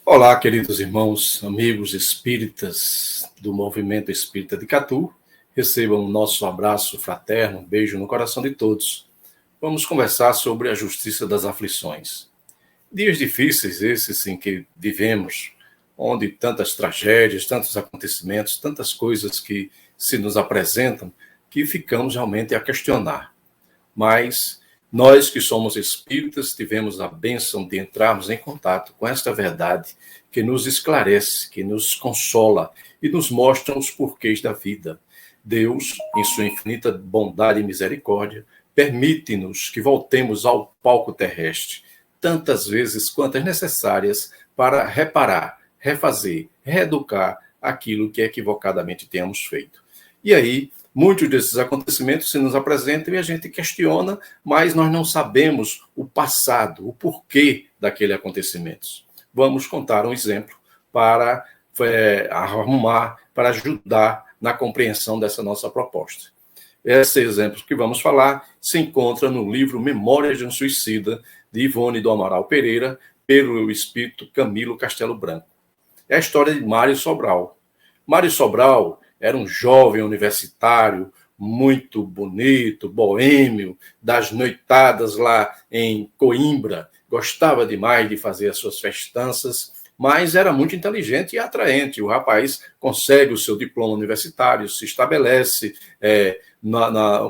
Olá, queridos irmãos, amigos espíritas do Movimento Espírita de Catu. Recebam o nosso abraço fraterno, um beijo no coração de todos. Vamos conversar sobre a justiça das aflições. Dias difíceis esses em que vivemos, onde tantas tragédias, tantos acontecimentos, tantas coisas que se nos apresentam, que ficamos realmente a questionar. Mas nós que somos espíritas tivemos a bênção de entrarmos em contato com esta verdade que nos esclarece, que nos consola e nos mostra os porquês da vida. Deus, em sua infinita bondade e misericórdia, permite-nos que voltemos ao palco terrestre tantas vezes quantas necessárias para reparar, refazer, reeducar aquilo que equivocadamente temos feito. E aí, muitos desses acontecimentos se nos apresentam e a gente questiona, mas nós não sabemos o passado, o porquê daqueles acontecimentos. Vamos contar um exemplo para arrumar, para ajudar na compreensão dessa nossa proposta. Esse exemplo que vamos falar se encontra no livro Memórias de um Suicida, de Ivone do Amaral Pereira, pelo espírito Camilo Castelo Branco. É a história de Mário Sobral. Mário Sobral era um jovem universitário, muito bonito, boêmio, das noitadas lá em Coimbra. Gostava demais de fazer as suas festanças, mas era muito inteligente e atraente. O rapaz consegue o seu diploma universitário, se estabelece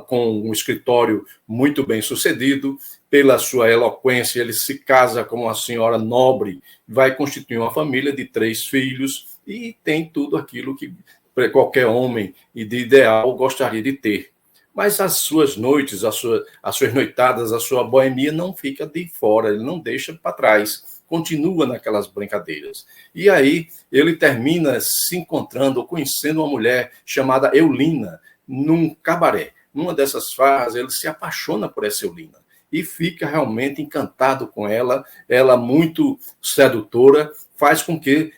com um escritório muito bem sucedido. Pela sua eloquência, ele se casa com uma senhora nobre, vai constituir uma família de 3 filhos e tem tudo aquilo que qualquer homem e de ideal gostaria de ter. Mas as suas noites, as suas noitadas, a sua boemia não fica de fora, ele não deixa para trás, continua naquelas brincadeiras. E aí ele termina se encontrando ou conhecendo uma mulher chamada Eulina, num cabaré. Numa dessas farras, ele se apaixona por essa Eulina e fica realmente encantado com ela, ela muito sedutora, faz com que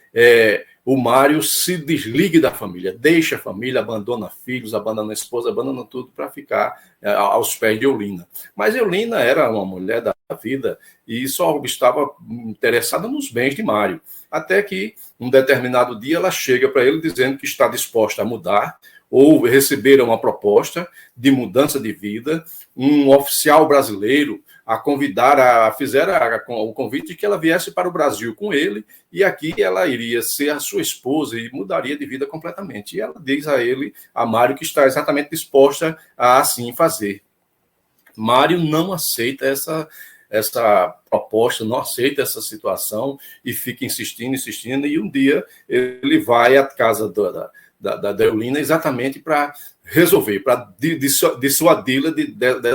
o Mário se desligue da família, deixa a família, abandona filhos, abandona a esposa, abandona tudo para ficar aos pés de Eulina. Mas Eulina era uma mulher da vida e só estava interessada nos bens de Mário. Até que, um determinado dia, ela chega para ele dizendo que está disposta a mudar, ou receber uma proposta de mudança de vida, um oficial brasileiro fizeram o convite de que ela viesse para o Brasil com ele, e aqui ela iria ser a sua esposa e mudaria de vida completamente. E ela diz a ele, a Mário, que está exatamente disposta a assim fazer. Mário não aceita essa proposta, não aceita essa situação e fica insistindo, e um dia ele vai à casa da Eulina exatamente para resolver, para dissuadi-la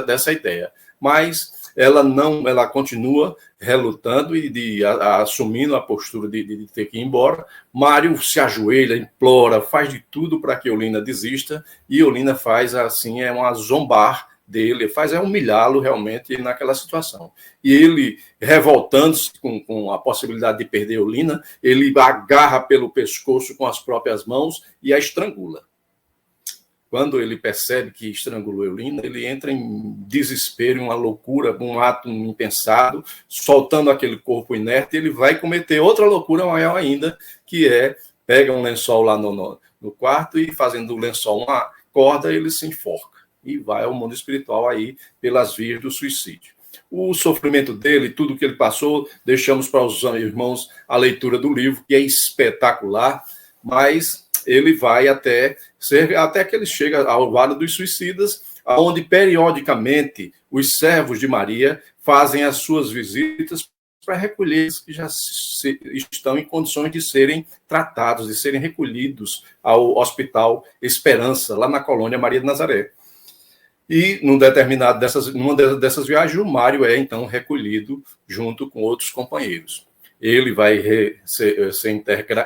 dessa ideia. Mas ela continua relutando e assumindo a postura de ter que ir embora. Mário se ajoelha, implora, faz de tudo para que Eulina desista, e Eulina faz assim, uma zombar dele, faz humilhá-lo realmente naquela situação. E ele, revoltando-se com a possibilidade de perder Eulina, ele agarra pelo pescoço com as próprias mãos e a estrangula. Quando ele percebe que estrangulou Eulina, ele entra em desespero, em uma loucura, um ato impensado, soltando aquele corpo inerte, ele vai cometer outra loucura maior ainda, que pega um lençol lá no quarto e, fazendo o lençol uma corda, ele se enforca e vai ao mundo espiritual aí pelas vias do suicídio. O sofrimento dele, tudo que ele passou, deixamos para os irmãos a leitura do livro, que é espetacular, mas ele vai até que ele chega ao Vale dos Suicidas, onde periodicamente os servos de Maria fazem as suas visitas para recolher os que já estão em condições de serem tratados, de serem recolhidos ao Hospital Esperança, lá na colônia Maria de Nazaré. E numa dessas viagens, o Mário é então recolhido junto com outros companheiros. Ele vai ser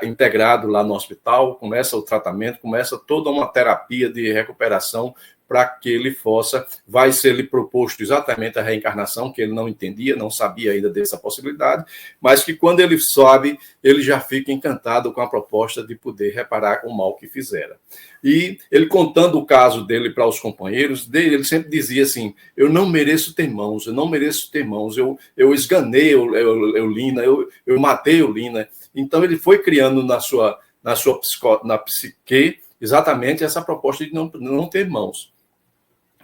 integrado lá no hospital, começa o tratamento, começa toda uma terapia de recuperação para que ele possa, vai ser-lhe proposto exatamente a reencarnação, que ele não entendia, não sabia ainda dessa possibilidade, mas que quando ele sabe, ele já fica encantado com a proposta de poder reparar o mal que fizera. E ele contando o caso dele para os companheiros dele, ele sempre dizia assim: eu não mereço ter mãos, eu não mereço ter mãos, eu esganei Eulina, eu matei Eulina. Então ele foi criando na psique exatamente essa proposta de não ter mãos.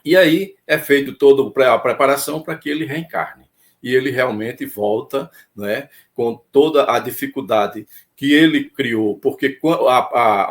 E aí é feito toda a preparação para que ele reencarne. E ele realmente volta, né, com toda a dificuldade que ele criou. Porque,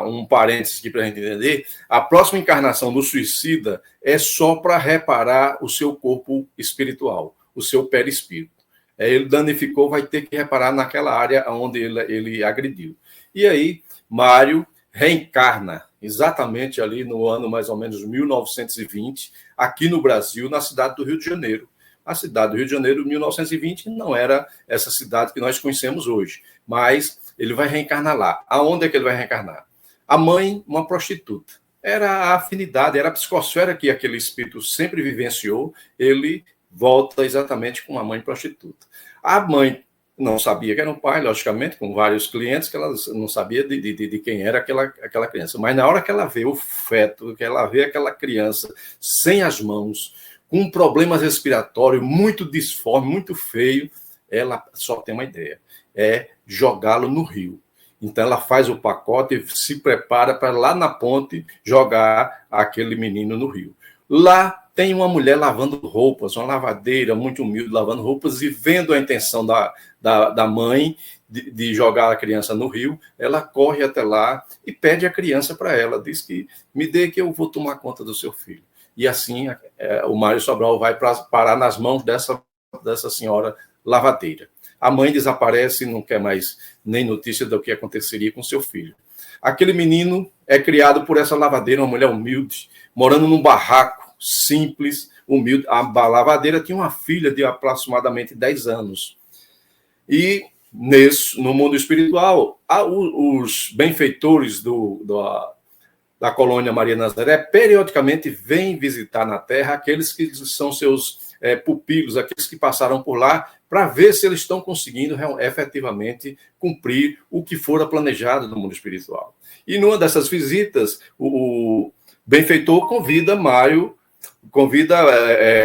um parênteses aqui para a gente entender, a próxima encarnação do suicida é só para reparar o seu corpo espiritual, o seu perispírito. Ele danificou, vai ter que reparar naquela área onde ele agrediu. E aí, Mário reencarna exatamente ali no ano mais ou menos 1920, aqui no Brasil, na cidade do Rio de Janeiro. A cidade do Rio de Janeiro, em 1920, não era essa cidade que nós conhecemos hoje, mas ele vai reencarnar lá. Aonde é que ele vai reencarnar? A mãe, uma prostituta. Era a afinidade, era a psicosfera que aquele espírito sempre vivenciou, ele volta exatamente com uma mãe prostituta. A mãe não sabia que era um pai, logicamente, com vários clientes, que ela não sabia de quem era aquela criança. Mas na hora que ela vê o feto, que ela vê aquela criança sem as mãos, com um problema respiratório muito disforme, muito feio, ela só tem uma ideia, é jogá-lo no rio. Então ela faz o pacote e se prepara para lá na ponte jogar aquele menino no rio. Lá tem uma mulher lavando roupas, uma lavadeira muito humilde lavando roupas, e vendo a intenção da mãe de jogar a criança no rio, ela corre até lá e pede a criança para ela, diz que me dê que eu vou tomar conta do seu filho. E assim o Mário Sobral vai parar nas mãos dessa senhora lavadeira. A mãe desaparece e não quer mais nem notícia do que aconteceria com seu filho. Aquele menino é criado por essa lavadeira, uma mulher humilde, morando num barraco simples, humilde. A lavadeira tinha uma filha de aproximadamente 10 anos. E no mundo espiritual, os benfeitores da colônia Maria Nazaré periodicamente vêm visitar na Terra aqueles que são seus pupilos, aqueles que passaram por lá, para ver se eles estão conseguindo efetivamente cumprir o que fora planejado no mundo espiritual. E numa dessas visitas, o benfeitor convida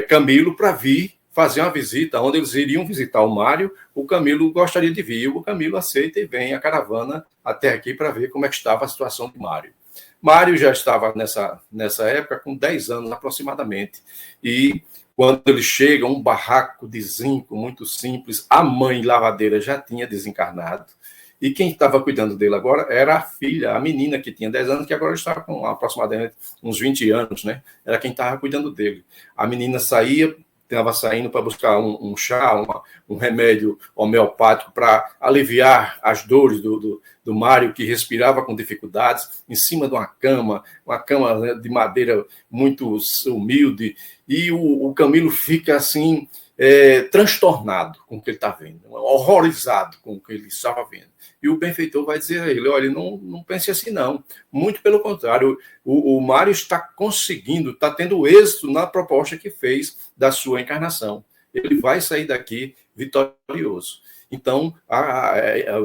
Camilo para vir fazer uma visita, onde eles iriam visitar o Mário. O Camilo gostaria de vir, o Camilo aceita e vem a caravana até aqui para ver como é que estava a situação do Mário. Mário já estava nessa época com 10 anos aproximadamente, e quando ele chega, um barraco de zinco muito simples, a mãe lavadeira já tinha desencarnado, e quem estava cuidando dele agora era a filha, a menina que tinha 10 anos, que agora está com aproximadamente uns 20 anos, né? Era quem estava cuidando dele. A menina estava saindo para buscar um chá, um remédio homeopático para aliviar as dores do Mário, que respirava com dificuldades, em cima de uma cama de madeira muito humilde, e o Camilo fica assim, transtornado com o que ele está vendo, horrorizado com o que ele estava vendo. E o benfeitor vai dizer a ele: olha, não pense assim não, muito pelo contrário, o Mário está conseguindo, está tendo êxito na proposta que fez da sua encarnação. Ele vai sair daqui vitorioso. Então,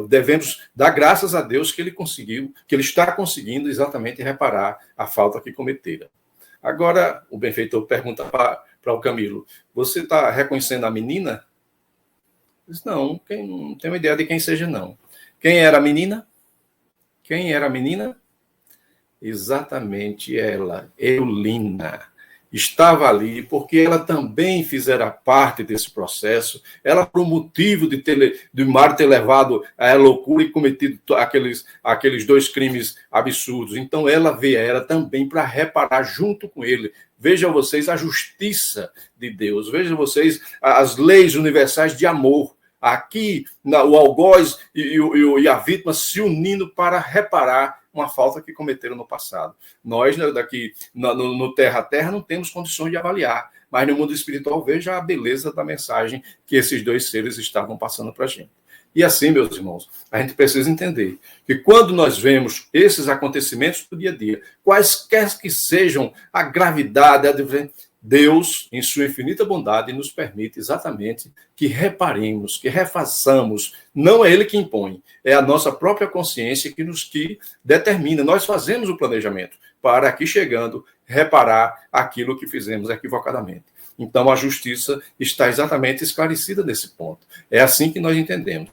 devemos dar graças a Deus que ele conseguiu, que ele está conseguindo exatamente reparar a falta que cometera. Agora, o benfeitor pergunta para o Camilo: você está reconhecendo a menina? Ele diz: não tenho ideia de quem seja, não. Quem era a menina? Quem era a menina? Exatamente ela, Eulina. Estava ali porque ela também fizera parte desse processo. Ela, por motivo de Mário ter levado a loucura e cometido aqueles 2 crimes absurdos. Então, ela viera também para reparar junto com ele. Vejam vocês a justiça de Deus. Vejam vocês as leis universais de amor. Aqui, o algoz e a vítima se unindo para reparar uma falta que cometeram no passado. Nós, daqui no Terra a Terra, não temos condições de avaliar, mas no mundo espiritual, veja a beleza da mensagem que esses 2 seres estavam passando para a gente. E assim, meus irmãos, a gente precisa entender que quando nós vemos esses acontecimentos do dia a dia, quaisquer que sejam a gravidade, Deus, em sua infinita bondade, nos permite exatamente que reparemos, que refaçamos. Não é Ele que impõe, é a nossa própria consciência que determina. Nós fazemos o planejamento para, aqui chegando, reparar aquilo que fizemos equivocadamente. Então, a justiça está exatamente esclarecida nesse ponto. É assim que nós entendemos.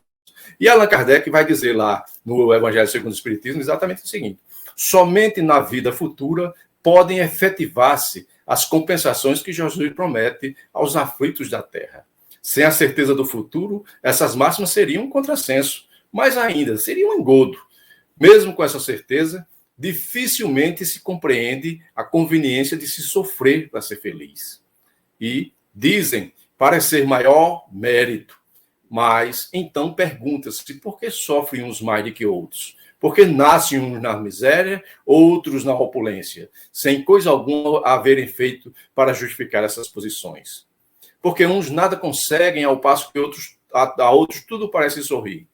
E Allan Kardec vai dizer lá no Evangelho segundo o Espiritismo exatamente o seguinte: somente na vida futura podem efetivar-se as compensações que Jesus promete aos aflitos da terra. Sem a certeza do futuro, essas máximas seriam um contrassenso, mas ainda seria um engodo. Mesmo com essa certeza, dificilmente se compreende a conveniência de se sofrer para ser feliz. E dizem parecer maior mérito, mas então pergunta-se por que sofrem uns mais do que outros? Porque nascem uns na miséria, outros na opulência, sem coisa alguma haverem feito para justificar essas posições. Porque uns nada conseguem, ao passo que a outros tudo parece sorrir.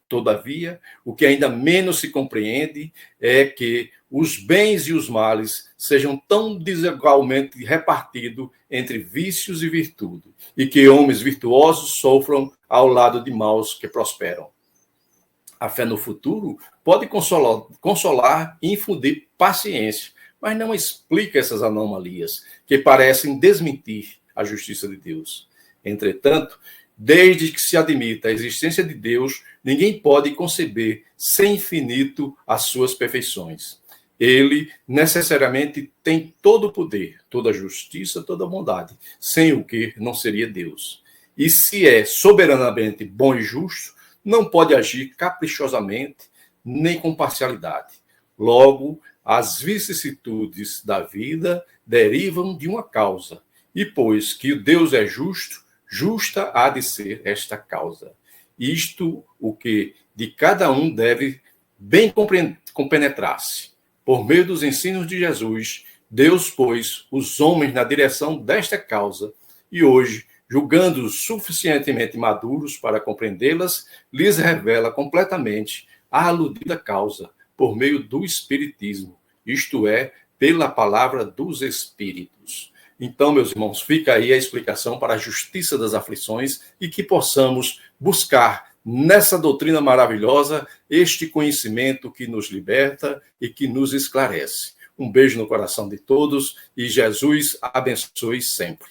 Todavia, o que ainda menos se compreende é que os bens e os males sejam tão desigualmente repartidos entre vícios e virtude, e que homens virtuosos sofram ao lado de maus que prosperam. A fé no futuro pode consolar e infundir paciência, mas não explica essas anomalias que parecem desmentir a justiça de Deus. Entretanto, desde que se admita a existência de Deus, ninguém pode conceber sem infinito as suas perfeições. Ele necessariamente tem todo o poder, toda a justiça, toda a bondade, sem o que não seria Deus. E se é soberanamente bom e justo, não pode agir caprichosamente nem com parcialidade. Logo, as vicissitudes da vida derivam de uma causa. E pois que o Deus é justo, justa há de ser esta causa. Isto o que de cada um deve bem compenetrar-se. Por meio dos ensinos de Jesus, Deus pôs os homens na direção desta causa e hoje, julgando-os suficientemente maduros para compreendê-las, lhes revela completamente a aludida causa por meio do Espiritismo, isto é, pela palavra dos Espíritos. Então, meus irmãos, fica aí a explicação para a justiça das aflições e que possamos buscar nessa doutrina maravilhosa este conhecimento que nos liberta e que nos esclarece. Um beijo no coração de todos e Jesus abençoe sempre.